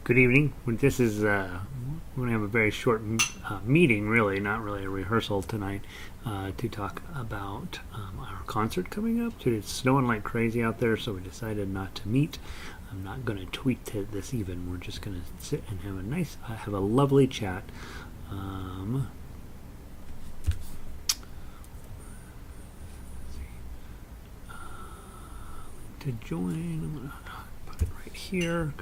Good evening. This is we're going to have a very short meeting, really, not really a rehearsal tonight, to talk about our concert coming up. It's snowing like crazy out there, so we decided not to meet. I'm not going to tweet this even. We're just going to sit and have a lovely chat. To join, I'm going to put it right here.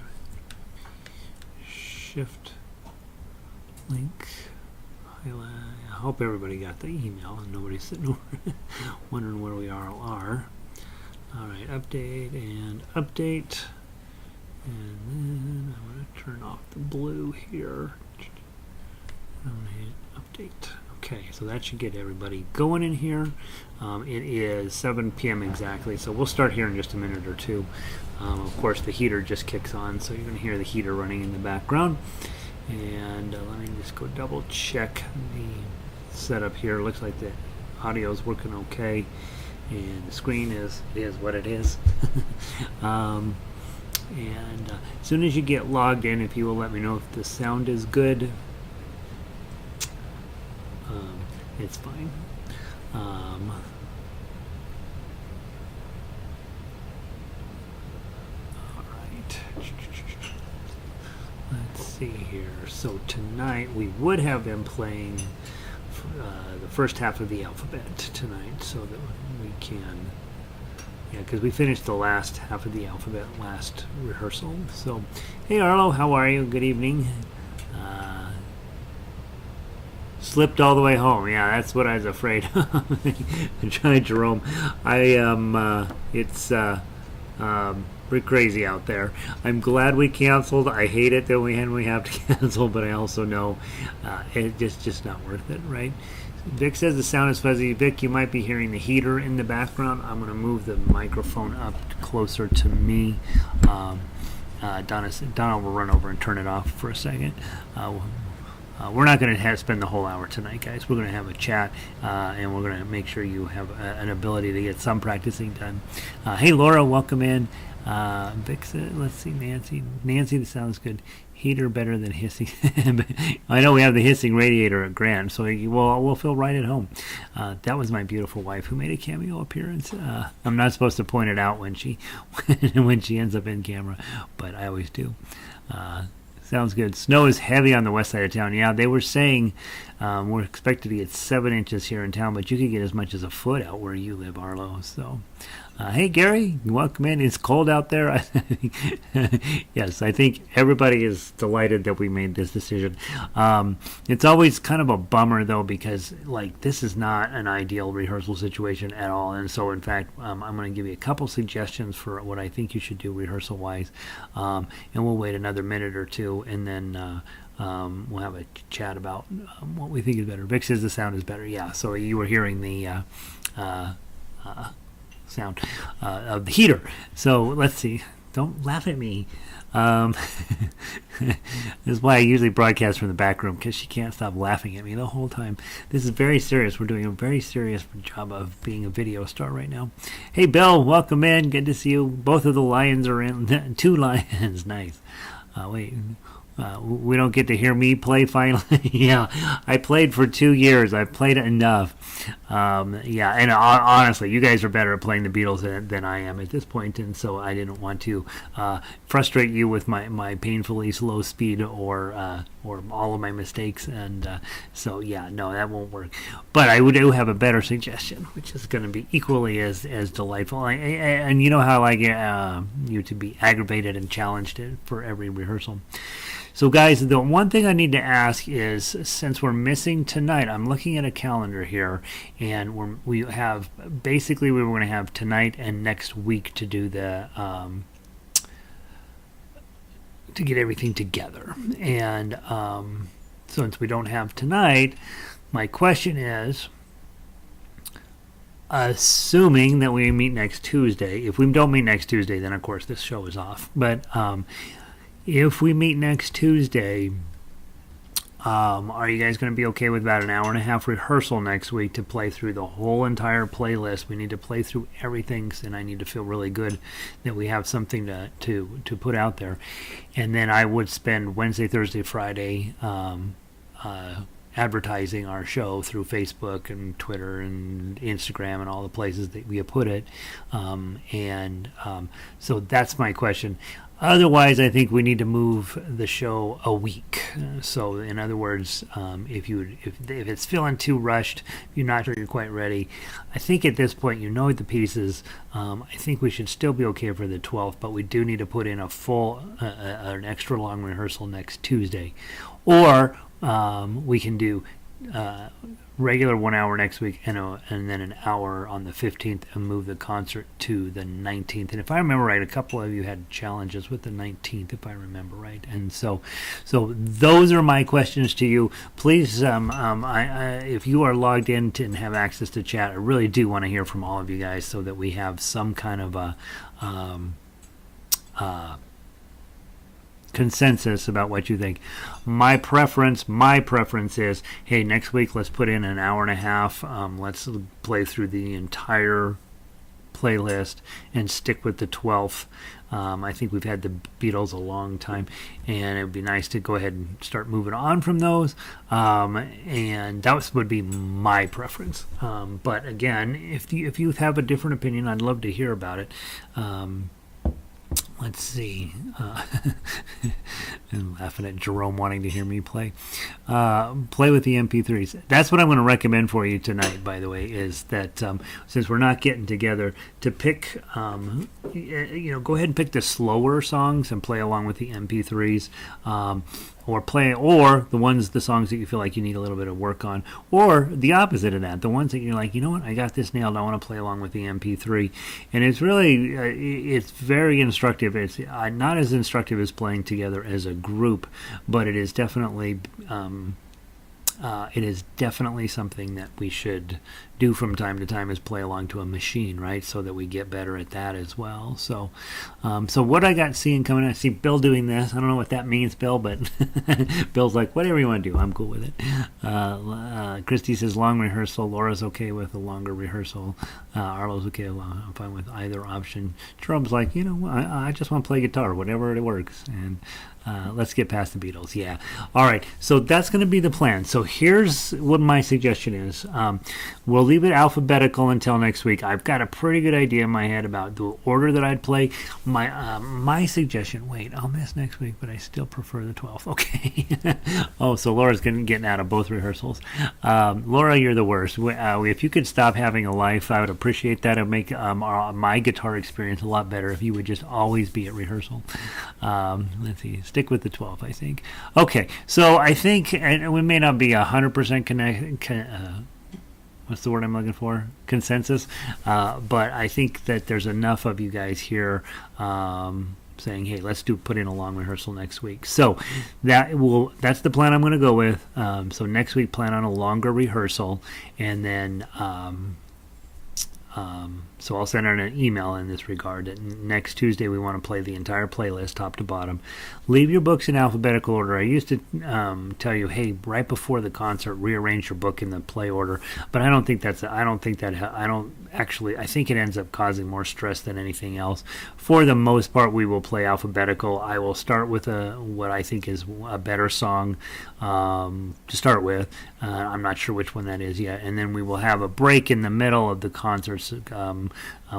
Shift link. Highlight. I hope everybody got the email and nobody's sitting over wondering where we all are. Alright, update and update. And then I'm going to turn off the blue here. I'm going to hit update. Okay, so that should get everybody going in here. It is 7 p.m. exactly, so we'll start here in just a minute or two. Of course, the heater just kicks on, so you're going to hear the heater running in the background. And let me just go double check the setup here. Looks like the audio is working okay, and the screen is what it is. And as soon as you get logged in, if you will let me know if the sound is good. It's fine. Alright. Let's see here. So tonight we would have been playing the first half of the alphabet tonight, so that we can... Yeah, because we finished the last half of the alphabet last rehearsal. So, hey Arlo, how are you? Good evening. Slipped all the way home. Yeah, that's what I was afraid of. Johnny Jerome, I am. It's pretty crazy out there. I'm glad we canceled. I hate it that we have to cancel, but I also know it's just not worth it, right? Vic says the sound is fuzzy. Vic, you might be hearing the heater in the background. I'm going to move the microphone up closer to me. Donna will run over and turn it off for a second. We're not going to spend the whole hour tonight, guys. We're going to have a chat, and we're going to make sure you have an ability to get some practicing done. Hey, Laura, welcome in. Vic said, let's see, Nancy, the sound's good. Heater better than hissing. I know we have the hissing radiator at Grand, so we'll feel right at home. That was my beautiful wife who made a cameo appearance. I'm not supposed to point it out when she ends up in camera, but I always do. Sounds good. Snow is heavy on the west side of town. Yeah, they were saying we're expected to get 7 inches here in town, but you could get as much as a foot out where you live, Arlo. So, hey, Gary, welcome in. It's cold out there. Yes, I think everybody is delighted that we made this decision. It's always kind of a bummer, though, because this is not an ideal rehearsal situation at all. And so, in fact, I'm going to give you a couple suggestions for what I think you should do rehearsal-wise. And we'll wait another minute or two, and then we'll have a chat about what we think is better. Vic says the sound is better. Yeah, so you were hearing the sound of the heater. So let's see. Don't laugh at me. This is why I usually broadcast from the back room, because she can't stop laughing at me the whole time. This is very serious. We're doing a very serious job of being a video star right now. Hey, Bill, welcome in. Good to see you. Both of the lions are in. 2 lions. Nice. Wait. We don't get to hear me play finally. Yeah, I played for 2 years. I've played enough. Yeah, and honestly, you guys are better at playing the Beatles than I am at this point, and so I didn't want to frustrate you with my painfully slow speed or all of my mistakes, and so yeah, no, that won't work. But I do have a better suggestion, which is going to be equally as delightful. And you know how I get you to be aggravated and challenged for every rehearsrsal. So guys, the one thing I need to ask is, since we're missing tonight, I'm looking at a calendar here, and we were going to have tonight and next week to do the to get everything together. And since we don't have tonight, my question is, assuming that we meet next Tuesday, if we don't meet next Tuesday, then of course this show is off. But if we meet next Tuesday, Are you guys going to be okay with about an hour and a half rehearsal next week to play through the whole entire playlist? We need to play through everything, and I need to feel really good that we have something to put out there. And then I would spend Wednesday, Thursday, Friday advertising our show through Facebook and Twitter and Instagram and all the places that we have put it. So that's my question. Otherwise, I think we need to move the show a week. So, in other words, if it's feeling too rushed, if you're not sure you're quite ready, I think at this point you know the pieces. I think we should still be okay for the 12th, but we do need to put in an extra long rehearsal next Tuesday, or we can do regular 1 hour next week and then an hour on the 15th and move the concert to the 19th. And if I remember right, a couple of you had challenges with the 19th, if I remember right. And so those are my questions to you. Please, if you are logged in and have access to chat, I really do want to hear from all of you guys so that we have some kind of a consensus about what you think. My preference is, hey, next week let's put in an hour and a half. Let's play through the entire playlist and stick with the 12th. I think we've had the Beatles a long time, and it would be nice to go ahead and start moving on from those. And that would be my preference. But again, if you have a different opinion, I'd love to hear about it. Let's see. I'm laughing at Jerome wanting to hear me play. Play with the MP3s. That's what I'm going to recommend for you tonight, by the way, is that since we're not getting together, to pick, go ahead and pick the slower songs and play along with the MP3s. Or the songs that you feel like you need a little bit of work on, or the opposite of that, the ones that you're like, you know what, I got this nailed, I want to play along with the MP3. And it's really, it's very instructive. It's not as instructive as playing together as a group, but it is definitely something that we should do from time to time, is play along to a machine, right? So that we get better at that as well. So what I got seeing coming, I see Bill doing this. I don't know what that means, Bill, but Bill's like, whatever you want to do, I'm cool with it. Christy says long rehearsal. Laura's okay with a longer rehearsal. Arlo's okay. I'm fine with either option. Jerome's like, I just want to play guitar, whatever it works. And let's get past the Beatles. Yeah. All right. So that's going to be the plan. So here's what my suggestion is. We'll leave it alphabetical until next week. I've got a pretty good idea in my head about the order that I'd play. My suggestion, I'll miss next week, but I still prefer the 12th. Okay. So Laura's getting out of both rehearsals. Laura, you're the worst. If you could stop having a life, I would appreciate that. It would make my guitar experience a lot better if you would just always be at rehearsal. Let's see. Stick with the 12th, I think. Okay. So I think, and we may not be 100% what's the word I'm looking for? Consensus. But I think that there's enough of you guys here saying, hey, let's put in a long rehearsal next week. So that's the plan I'm going to go with. So next week, plan on a longer rehearsal, and then so I'll send out an email in this regard. Next Tuesday, we want to play the entire playlist, top to bottom. Leave your books in alphabetical order. I used to tell you, hey, right before the concert, rearrange your book in the play order. But I think it ends up causing more stress than anything else. For the most part, we will play alphabetical. I will start with what I think is a better song to start with. I'm not sure which one that is yet. And then we will have a break in the middle of the concerts.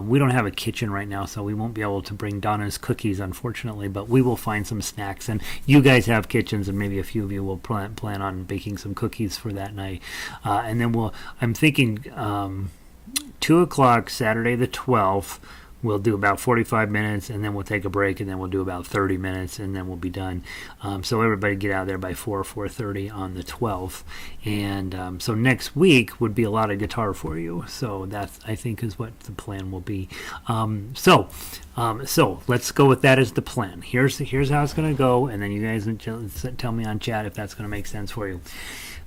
We don't have a kitchen right now, so we won't be able to bring Donna's cookies, unfortunately, but we will find some snacks. And you guys have kitchens, and maybe a few of you will plan on baking some cookies for that night. And then I'm thinking 2 o'clock Saturday the 12th, we'll do about 45 minutes, and then we'll take a break, and then we'll do about 30 minutes, and then we'll be done. So everybody get out there by 4:30 on the 12th. And so next week would be a lot of guitar for you. So that, I think, is what the plan will be. So let's go with that as the plan. Here's how it's going to go, and then you guys tell me on chat if that's going to make sense for you.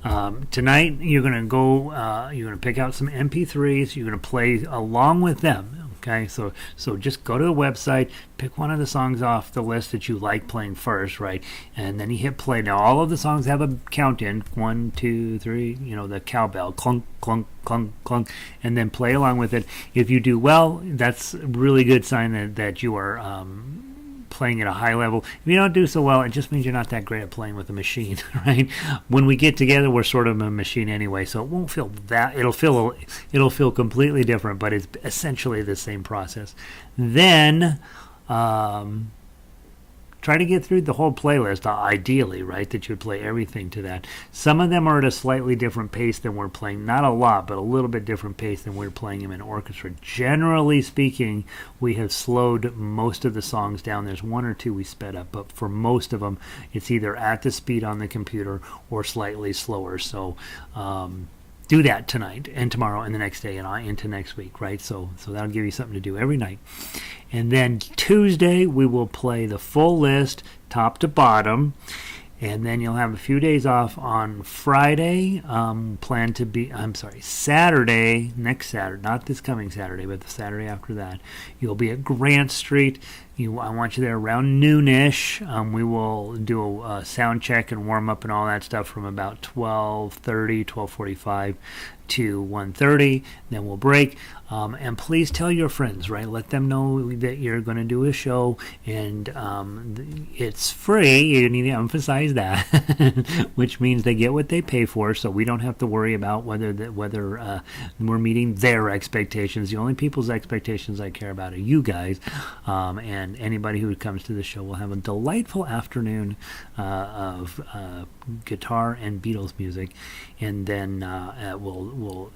Tonight, you're going to pick out some MP3s. You're going to play along with them. Okay, so just go to the website, pick one of the songs off the list that you like playing first, right? And then you hit play. Now all of the songs have a count in 1, 2, 3. You know, the cowbell, clunk, clunk, clunk, clunk, and then play along with it. If you do well, that's a really good sign that you are playing at a high level. If you don't do so well, it just means you're not that great at playing with the machine, right? When we get together, we're sort of a machine anyway, so it won't feel that. It'll feel completely different, but it's essentially the same process. Then try to get through the whole playlist, ideally, right? That you would play everything to that. Some of them are at a slightly different pace than we're playing. Not a lot, but a little bit different pace than we're playing them in orchestra. Generally speaking, we have slowed most of the songs down. There's one or two we sped up, but for most of them, it's either at the speed on the computer or slightly slower. So do that tonight and tomorrow and the next day and into next week, right? So that'll give you something to do every night. And then Tuesday, we will play the full list, top to bottom. And then you'll have a few days off on Friday. Saturday, next Saturday, not this coming Saturday, but the Saturday after that. You'll be at Grant Street. I want you there around noonish. We will do a sound check and warm up and all that stuff from about 12:30, 12:45 to 1:30. Then we'll break. And please tell your friends, right? Let them know that you're going to do a show, and it's free. You need to emphasize that, which means they get what they pay for, so we don't have to worry about whether we're meeting their expectations. The only people's expectations I care about are you guys, and anybody who comes to the show will have a delightful afternoon of guitar and Beatles music, and then we'll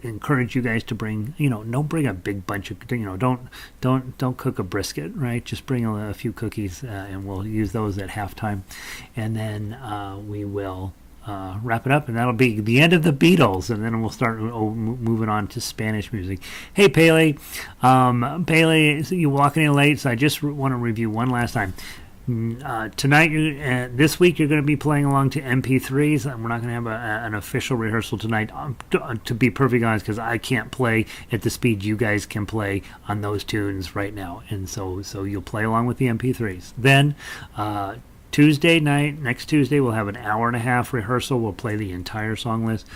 encourage you guys to bring, don't bring a big bunch of, don't cook a brisket, right? Just bring a few cookies, and we'll use those at halftime, and then we will wrap it up, and that'll be the end of the Beatles, and then we'll start moving on to Spanish music. Hey, Pele, you're walking in late, so I just want to review one last time. Tonight, this week, you're going to be playing along to MP3s. We're not going to have an official rehearsal tonight, to be perfectly honest, because I can't play at the speed you guys can play on those tunes right now. And so you'll play along with the MP3s. Then, Tuesday night, next Tuesday, we'll have an hour and a half rehearsal. We'll play the entire song list.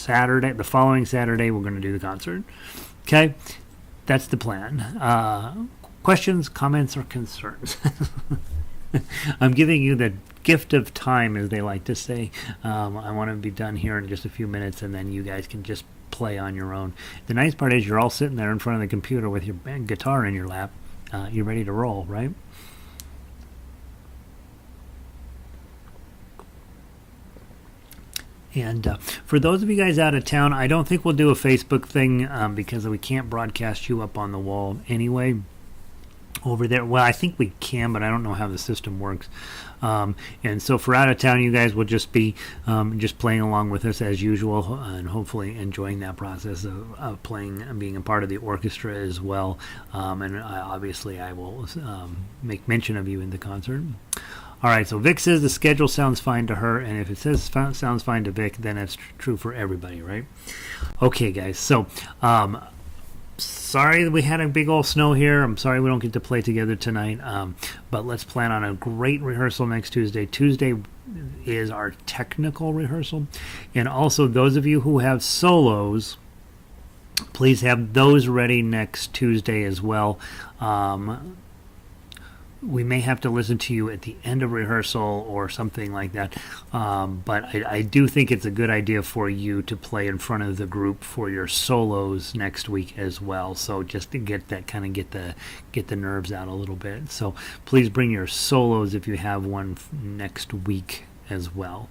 The following Saturday, we're going to do the concert. Okay? That's the plan. Questions, comments, or concerns? I'm giving you the gift of time, as they like to say. I want to be done here in just a few minutes, and then you guys can just play on your own. The nice part is you're all sitting there in front of the computer with your guitar in your lap. You're ready to roll, right? And for those of you guys out of town, I don't think we'll do a Facebook thing because we can't broadcast you up on the wall anyway. Over there, well, I think we can, but I don't know how the system works. And so for out of town, you guys will just be just playing along with us as usual, and hopefully enjoying that process of playing and being a part of the orchestra as well. And obviously, I will make mention of you in the concert. All right, so Vic says the schedule sounds fine to her, and if it says sounds fine to Vic, then it's true for everybody, right? Okay, guys, so sorry that we had a big old snow here. I'm sorry we don't get to play together tonight, but let's plan on a great rehearsal next Tuesday. Tuesday is our technical rehearsal, and also those of you who have solos, please have those ready next Tuesday as well. We may have to listen to you at the end of rehearsal or something like that, but I do think it's a good idea for you to play in front of the group for your solos next week as well. So just to get the nerves out a little bit. So please bring your solos if you have one next week as well.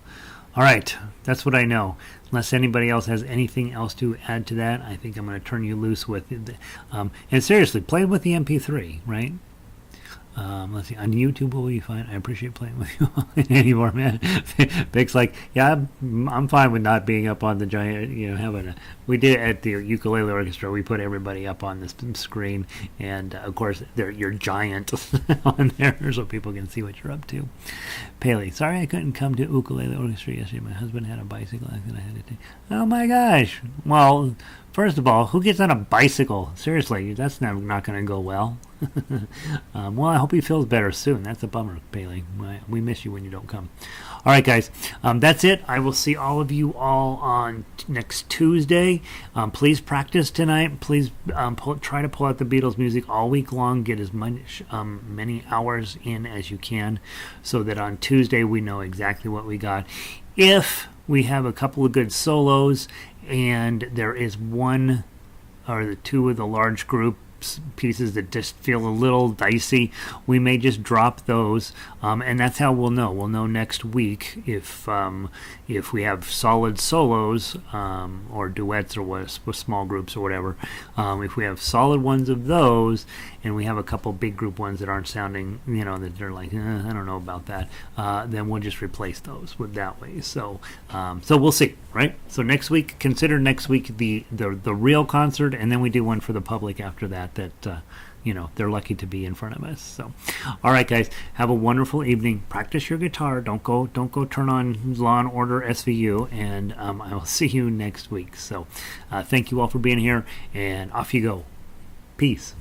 All right, that's what I know. Unless anybody else has anything else to add to that, I think I'm going to turn you loose with it. And seriously, play with the MP3, right? Let's see. On YouTube, will be fine. I appreciate playing with you in any format. Vic's like, yeah, I'm fine with not being up on the giant. Having a. We did it at the ukulele orchestra. We put everybody up on this screen, and of course, you're giant on there, so people can see what you're up to. Paley, sorry I couldn't come to ukulele orchestra yesterday. My husband had a bicycle accident. I had to take. Oh my gosh! Well, first of all, who gets on a bicycle? Seriously, that's not going to go well. Well, I hope he feels better soon. That's a bummer, Bailey. We miss you when you don't come. All right, guys. That's it. I will see all of you all on next Tuesday. Please practice tonight. Please try to pull out the Beatles music all week long. Get as many hours in as you can so that on Tuesday we know exactly what we got. If we have a couple of good solos and there is one or the two of the large group pieces that just feel a little dicey, we may just drop those, and that's how we'll know. We'll know next week if we have solid solos or duets or with small groups or whatever. If we have solid ones of those, and we have a couple big group ones that aren't sounding, that they're like, I don't know about that, then we'll just replace those with that way. So we'll see, right? So next week, consider next week the real concert, and then we do one for the public after that they're lucky to be in front of us. So, all right, guys, have a wonderful evening. Practice your guitar. Don't go turn on Law and Order SVU, and I will see you next week. So, thank you all for being here, and off you go. Peace.